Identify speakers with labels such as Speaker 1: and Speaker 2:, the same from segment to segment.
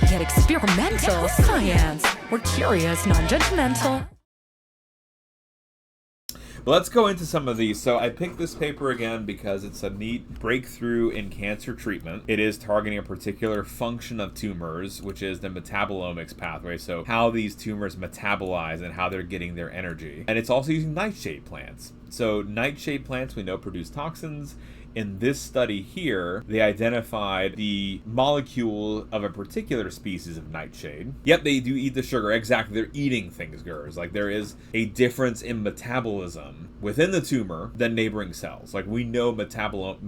Speaker 1: we get experimental. SciAnts. We're curious, non-judgmental.
Speaker 2: But let's go into some of these. So I picked this paper again because it's a neat breakthrough in cancer treatment. It is targeting a particular function of tumors, which is the metabolomics pathway. So how these tumors metabolize and how they're getting their energy. And it's also using nightshade plants. So nightshade plants we know produce toxins. In this study here, they identified the molecule of a particular species of nightshade. Yep, they do eat the sugar. Exactly, they're eating things, girls. Like, there is a difference in metabolism within the tumor than neighboring cells. Like, we know metabolically?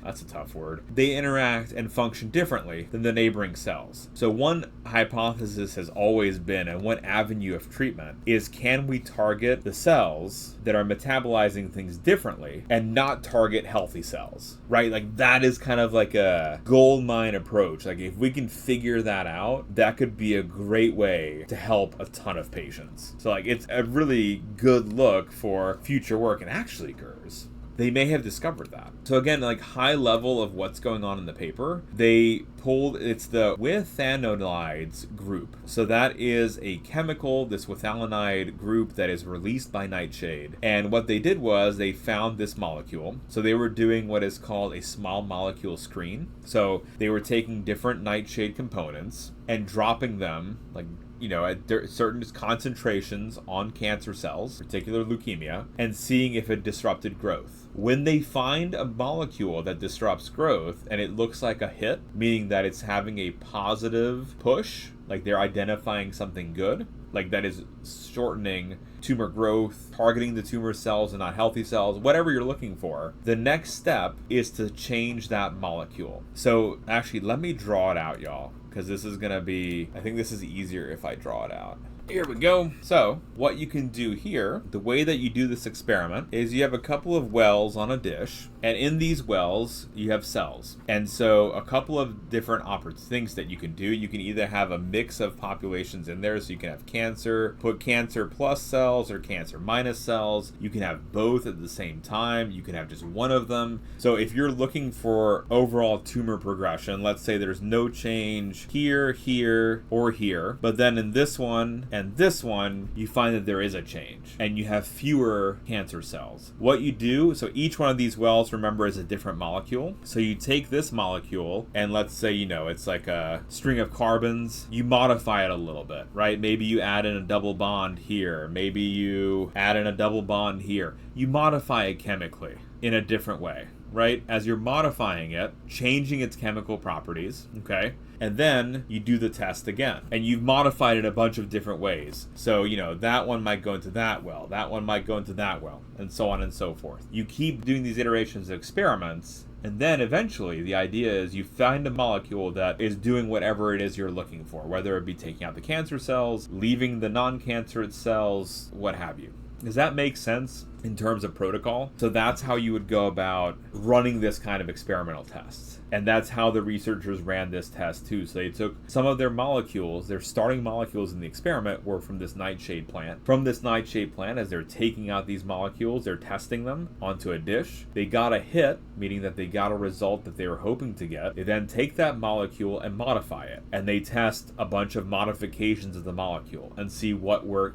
Speaker 2: That's a tough word. They interact and function differently than the neighboring cells. So one hypothesis has always been, and one avenue of treatment, is can we target the cells that are metabolizing things differently and not target healthy cells, right? Like, that is kind of like a gold mine approach. Like, if we can figure that out, that could be a great way to help a ton of patients. So, like, it's a really good look for future work. And actually, GERS, they may have discovered that. So again, like, high level of what's going on in the paper, they pulled, it's the withanolides group. So that is a chemical, this withanolide group that is released by Nightshade. And what they did was they found this molecule. So they were doing what is called a small molecule screen. So they were taking different Nightshade components and dropping them, like, you know, at certain concentrations on cancer cells, particular leukemia, and seeing if it disrupted growth. When they find a molecule that disrupts growth and it looks like a hit, meaning that it's having a positive push, like they're identifying something good, like that is shortening tumor growth, targeting the tumor cells and not healthy cells, whatever you're looking for, the next step is to change that molecule. So actually, let me draw it out, y'all, because this is going to be, I think this is easier if I draw it out. Here we go. So what you can do here, the way that you do this experiment is you have a couple of wells on a dish, and in these wells you have cells. And so a couple of different things that you can do. You can either have a mix of populations in there, so you can have cancer, put cancer plus cells or cancer minus cells. You can have both at the same time. You can have just one of them. So if you're looking for overall tumor progression, let's say there's no change here, here, or here, but then in this one and this one, you find that there is a change and you have fewer cancer cells. What you do, so each one of these wells, remember, is a different molecule. So you take this molecule and let's say, you know, it's like a string of carbons. You modify it a little bit, right? Maybe you add in a double bond here. Maybe you add in a double bond here. You modify it chemically in a different way, right? As you're modifying it, changing its chemical properties, okay? And then you do the test again. And you've modified it a bunch of different ways. So, you know, that one might go into that well, that one might go into that well, and so on and so forth. You keep doing these iterations of experiments, and then eventually the idea is you find a molecule that is doing whatever it is you're looking for, whether it be taking out the cancer cells, leaving the non-cancerous cells, what have you. Does that make sense in terms of protocol? So that's how you would go about running this kind of experimental tests. And that's how the researchers ran this test too. So they took some of their molecules, their starting molecules in the experiment were from this nightshade plant. From this nightshade plant, as they're taking out these molecules, they're testing them onto a dish. They got a hit, meaning that they got a result that they were hoping to get. They then take that molecule and modify it. And they test a bunch of modifications of the molecule and see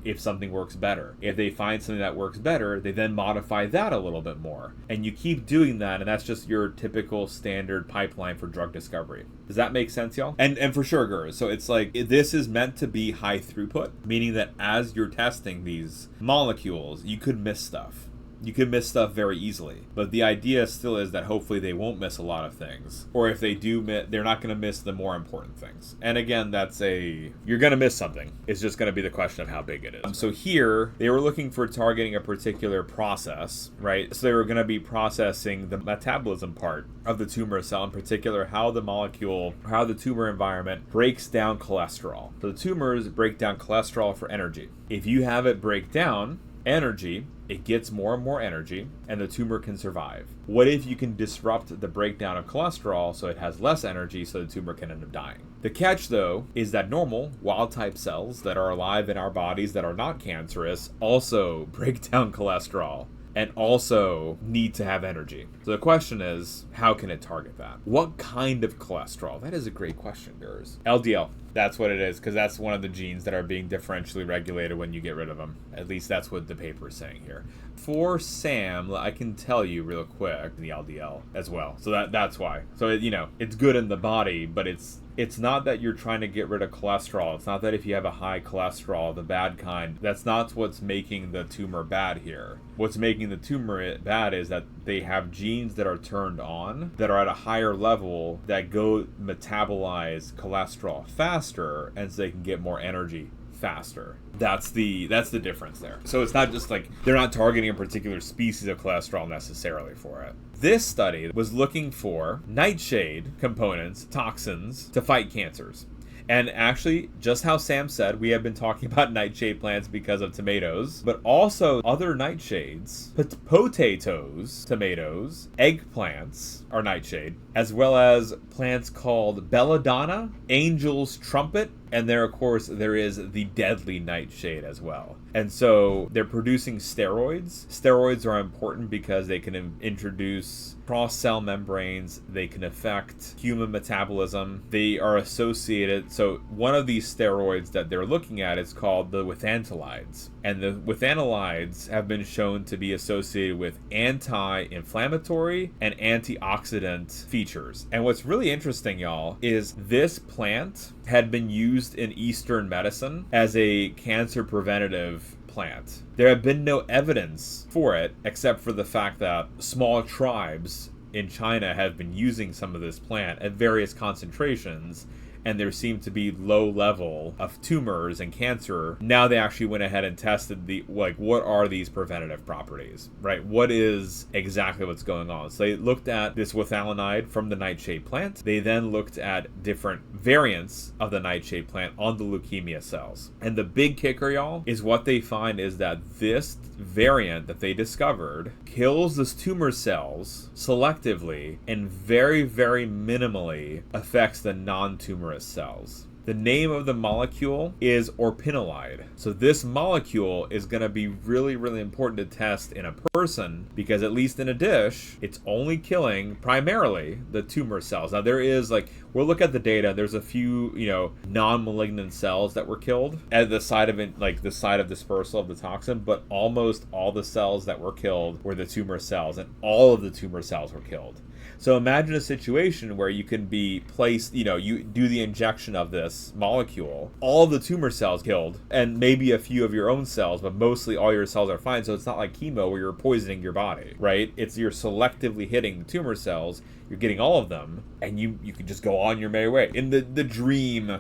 Speaker 2: if something works better. If they find something that works better, they then modify that a little bit more. And you keep doing that, and that's just your typical standard pipeline for drug discovery. Does that make sense, y'all? And for sure, girls. So it's like, this is meant to be high throughput, meaning that as you're testing these molecules, you could miss stuff. You can miss stuff very easily. But the idea still is that hopefully they won't miss a lot of things. Or if they do, they're not going to miss the more important things. And again, you're going to miss something. It's just going to be the question of how big it is. So here, they were looking for targeting a particular process, right? So they were going to be processing the metabolism part of the tumor cell, in particular, how the tumor environment breaks down cholesterol. So the tumors break down cholesterol for energy. If you have it break down energy, it gets more and more energy, and the tumor can survive. What if you can disrupt the breakdown of cholesterol so it has less energy so the tumor can end up dying? The catch, though, is that normal, wild-type cells that are alive in our bodies that are not cancerous also break down cholesterol. and also need to have energy. So the question is, how can it target that? What kind of cholesterol? That is a great question, Gers. LDL. That's what it is, because that's one of the genes that are being differentially regulated when you get rid of them. At least that's what the paper is saying here. For Sam, I can tell you real quick the LDL as well. So that's why. So, it's good in the body, but it's not that you're trying to get rid of cholesterol. It's not that if you have a high cholesterol, the bad kind, that's not what's making the tumor bad here. What's making the tumor bad is that they have genes that are turned on that are at a higher level that go metabolize cholesterol faster, and so they can get more energy faster. That's the difference there. So it's not just like they're not targeting a particular species of cholesterol necessarily for it. This study was looking for nightshade components, toxins, to fight cancers. And actually, just how Sam said, we have been talking about nightshade plants because of tomatoes, but also other nightshades, potatoes, tomatoes, eggplants are nightshade, as well as plants called belladonna, angel's trumpet, and there, of course, there is the deadly nightshade as well. And so they're producing steroids. Steroids are important because they can introduce cross-cell membranes. They can affect human metabolism. They are associated. So one of these steroids that they're looking at is called the withanolides. And the withanolides have been shown to be associated with anti-inflammatory and antioxidant features. And what's really interesting, y'all, is this plant had been used in Eastern medicine as a cancer preventative plant. There have been no evidence for it except for the fact that small tribes in China have been using some of this plant at various concentrations, and there seemed to be low level of tumors and cancer. Now they actually went ahead and tested what are these preventative properties, right? What is exactly what's going on? So they looked at this withanolide from the nightshade plant. They then looked at different variants of the nightshade plant on the leukemia cells. And the big kicker, y'all, is what they find is that this variant that they discovered kills the tumor cells selectively and very, very minimally affects the non-tumorous cells. The name of the molecule is orpinolide. So this molecule is going to be really, really important to test in a person because at least in a dish, it's only killing primarily the tumor cells. Now there is we'll look at the data. There's a few, non-malignant cells that were killed at the site of the site of dispersal of the toxin, but almost all the cells that were killed were the tumor cells, and all of the tumor cells were killed. So imagine a situation where you can be placed, you do the injection of this molecule, all the tumor cells killed, and maybe a few of your own cells, but mostly all your cells are fine. So it's not like chemo where you're poisoning your body, right? You're selectively hitting the tumor cells, you're getting all of them, and you can just go on your merry way. In the dream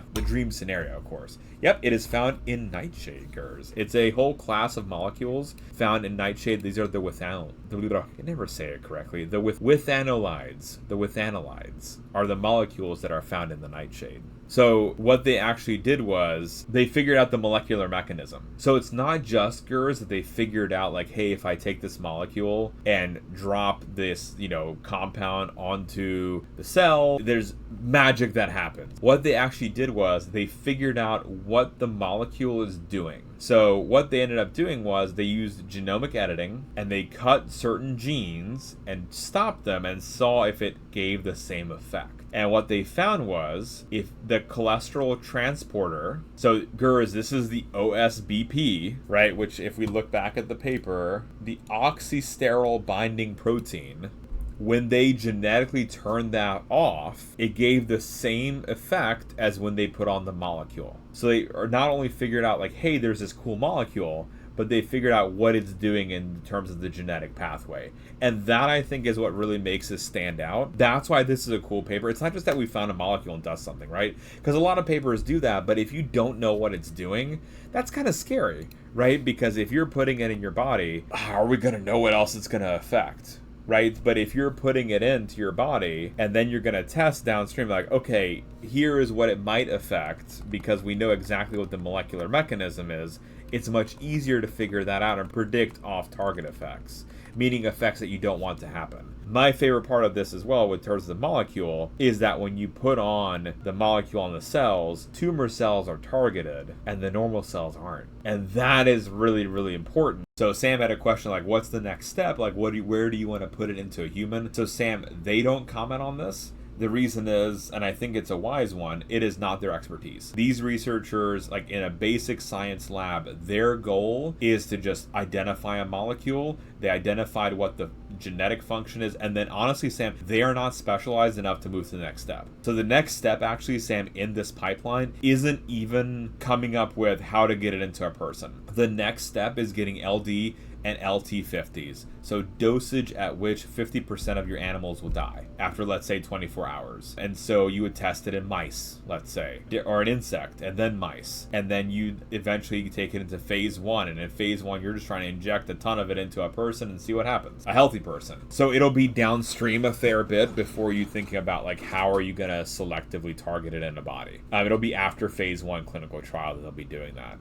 Speaker 2: scenario, of course. Yep, it is found in nightshade, Gers. It's a whole class of molecules found in nightshade. These are the I can never say it correctly. The withanolides. The withanolides are the molecules that are found in the nightshade. So what they actually did was they figured out the molecular mechanism. So it's not just, Gers, that they figured out hey, if I take this molecule and drop this, compound onto the cell, there's magic that happens. What they actually did was they figured out what the molecule is doing. So what they ended up doing was they used genomic editing and they cut certain genes and stopped them and saw if it gave the same effect. And what they found was if the cholesterol transporter, so Gers, this is the OSBP, right? Which if we look back at the paper, the oxysterol binding protein, when they genetically turned that off, it gave the same effect as when they put on the molecule. So they are not only figured out hey, there's this cool molecule, but they figured out what it's doing in terms of the genetic pathway. And that, I think, is what really makes this stand out. That's why this is a cool paper. It's not just that we found a molecule and does something, right? Because a lot of papers do that, but if you don't know what it's doing, that's kind of scary, right? Because if you're putting it in your body, how are we going to know what else it's going to affect? Right? But if you're putting it into your body and then you're going to test downstream, okay, here is what it might affect because we know exactly what the molecular mechanism is, it's much easier to figure that out and predict off-target effects. meaning effects that you don't want to happen. My favorite part of this as well, with terms of the molecule, is that when you put on the molecule on the cells, tumor cells are targeted and the normal cells aren't. And that is really, really important. So Sam had a question like, what's the next step? Like, where do you want to put it into a human? So Sam, they don't comment on this. The reason is, and I think it's a wise one, it is not their expertise. These researchers, like in a basic science lab, their goal is to just identify a molecule. They identified what the genetic function is, and then honestly, Sam, they are not specialized enough to move to the next step. So the next step, actually, Sam, in this pipeline isn't even coming up with how to get it into a person. The next step is getting LD and LT50s, so dosage at which 50% of your animals will die after, let's say, 24 hours. And so you would test it in mice, let's say, or an insect, and then mice, and then you eventually take it into phase 1, and in phase 1 you're just trying to inject a ton of it into a person and see what happens, a healthy person. So it'll be downstream a fair bit before you thinking about like how are you going to selectively target it in a body. It'll be after phase 1 clinical trial that they'll be doing that.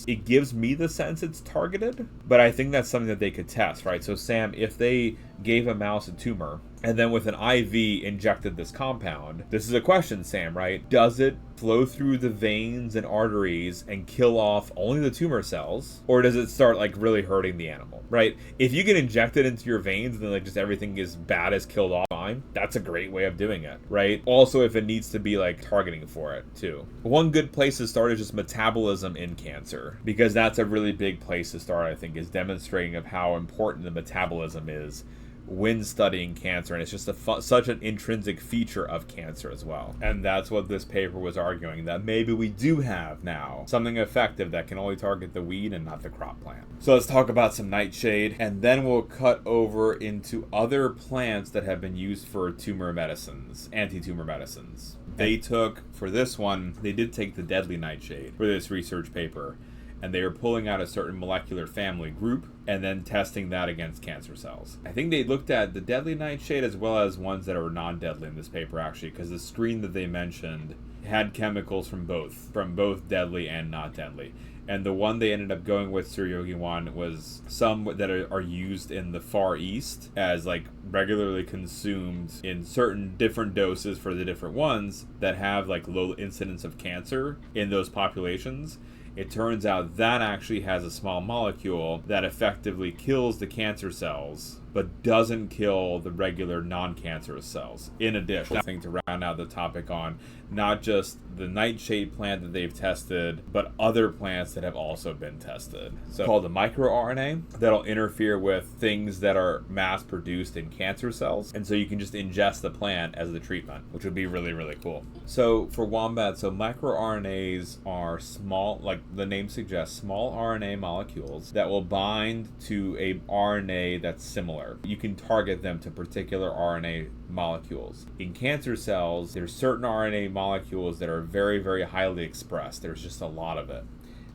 Speaker 2: It gives me the sense it's targeted, but I think that's something that they could test, right? So Sam, if they gave a mouse a tumor and then with an IV injected this compound, this is a question, Sam, right? Does it flow through the veins and arteries and kill off only the tumor cells, or does it start like really hurting the animal, right? If you get injected into your veins and then like just everything is bad is killed off, fine, that's a great way of doing it, right? Also, if it needs to be like targeting for it too. One good place to start is just metabolism in cancer, because that's a really big place to start, I think, is demonstrating of how important the metabolism is when studying cancer, and it's just such an intrinsic feature of cancer as well. And that's what this paper was arguing, that maybe we do have now something effective that can only target the weed and not the crop plant. So let's talk about some nightshade, and then we'll cut over into other plants that have been used for tumor medicines, anti-tumor medicines. They took, for this one, they did take the deadly nightshade for this research paper, and they were pulling out a certain molecular family group and then testing that against cancer cells. I think they looked at the deadly nightshade as well as ones that are non-deadly in this paper, actually, because the screen that they mentioned had chemicals from both deadly and not deadly. And the one they ended up going with, Suryogi 1, was some that are used in the Far East as like regularly consumed in certain different doses for the different ones that have like low incidence of cancer in those populations. It turns out that actually has a small molecule that effectively kills the cancer cells, but doesn't kill the regular non-cancerous cells. In addition, I think to round out the topic on not just the nightshade plant that they've tested, but other plants that have also been tested. So called the microRNA that'll interfere with things that are mass produced in cancer cells. And so you can just ingest the plant as the treatment, which would be really, really cool. So for wombat, so microRNAs are small, like the name suggests, small RNA molecules that will bind to a RNA that's similar. You can target them to particular RNA molecules. In cancer cells, there's certain RNA molecules that are very, very highly expressed. There's just a lot of it.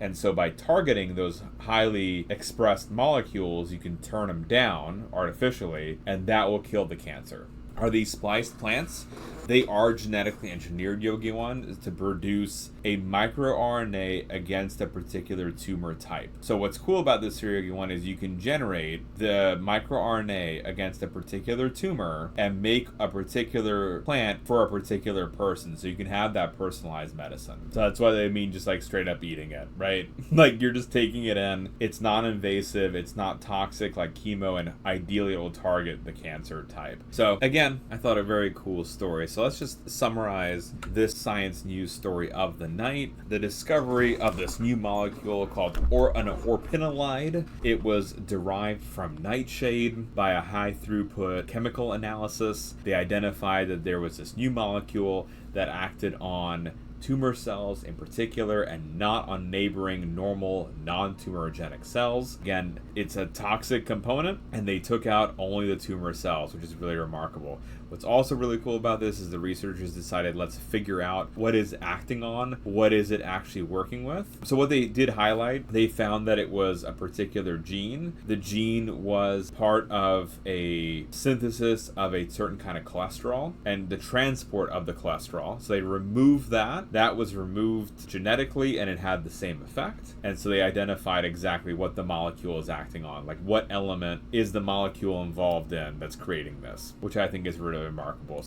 Speaker 2: And so by targeting those highly expressed molecules, you can turn them down artificially, and that will kill the cancer. Are these spliced plants? They are genetically engineered, Yogi One, to produce a microRNA against a particular tumor type. So what's cool about this Yogi One is you can generate the microRNA against a particular tumor and make a particular plant for a particular person. So you can have that personalized medicine. So that's why they mean just like straight up eating it, right? Like you're just taking it in. It's non-invasive. It's not toxic like chemo, and ideally it will target the cancer type. So again, I thought a very cool story. So let's just summarize this science news story of the night. The discovery of this new molecule called an orpinolide. It was derived from nightshade by a high throughput chemical analysis. They identified that there was this new molecule that acted on tumor cells in particular and not on neighboring normal non-tumorigenic cells. Again, it's a toxic component, and they took out only the tumor cells, which is really remarkable. What's also really cool about this is the researchers decided, let's figure out what is acting on, what is it actually working with. So what they did highlight, they found that it was a particular gene. The gene was part of a synthesis of a certain kind of cholesterol and the transport of the cholesterol. So they removed that that was removed genetically and it had the same effect. And so they identified exactly what the molecule is acting on. Like, what element is the molecule involved in that's creating this, which I think is really remarkable.